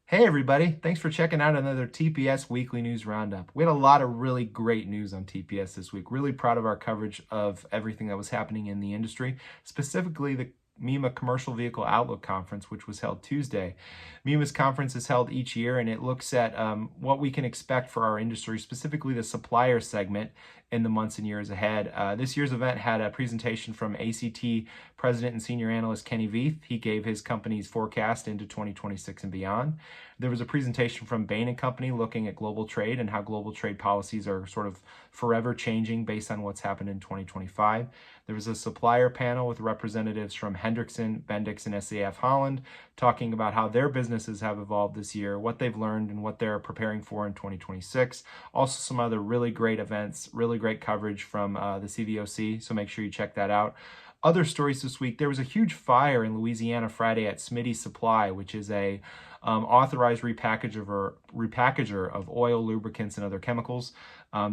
Hey everybody, thanks for checking out another TPS Weekly News Roundup. We had a lot of really great news on TPS this week. Really proud of our coverage of everything that was happening in the industry, specifically the MEMA Commercial Vehicle Outlook Conference, which was held Tuesday. MEMA's conference is held each year, and it looks at what we can expect for our industry, specifically the supplier segment, in the months and years ahead. This year's event had a presentation from ACT President and Senior Analyst Kenny Vieth. He gave his company's forecast into 2026 and beyond. There was a presentation from Bain Company looking at global trade and how global trade policies are sort of forever changing based on what's happened in 2025. There was a supplier panel with representatives from Hendrickson, Bendix and SAF-Holland talking about how their businesses have evolved this year, what they've learned, and what they're preparing for in 2026. Also, some other really great events, really great coverage from the CVOC, so make sure you check that out. Other stories this week: there was a huge fire in Louisiana Friday at Smitty Supply, which is a authorized repackager of oil, lubricants, and other chemicals.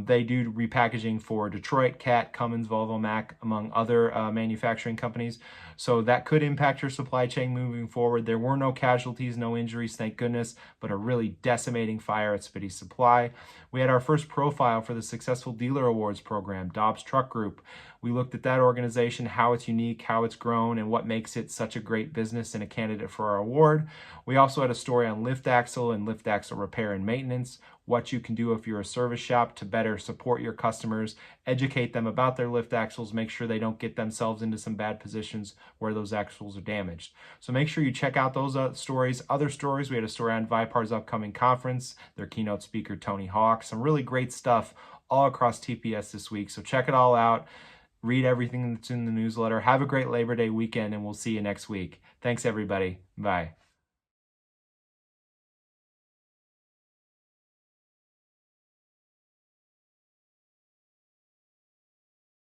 They do repackaging for Detroit, Cat, Cummins, Volvo, Mack, among other manufacturing companies. So that could impact your supply chain moving forward. There were no casualties, no injuries, thank goodness, but a really decimating fire at Smitty Supply. We had our first profile for the Successful Dealer Awards program, Dobbs Truck Group. We looked at that organization, how it's unique, how it's grown, and what makes it such a great business and a candidate for our award. We also had a story on lift axle and lift axle repair and maintenance, what you can do if you're a service shop to better support your customers, educate them about their lift axles, make sure they don't get themselves into some bad positions where those axles are damaged. So make sure you check out those stories. Other stories, we had a story on VIPAR's upcoming conference, their keynote speaker, Tony Hawk. Some really great stuff all across TPS this week. So check it all out. Read everything that's in the newsletter. Have a great Labor Day weekend, and we'll see you next week. Thanks, everybody. Bye.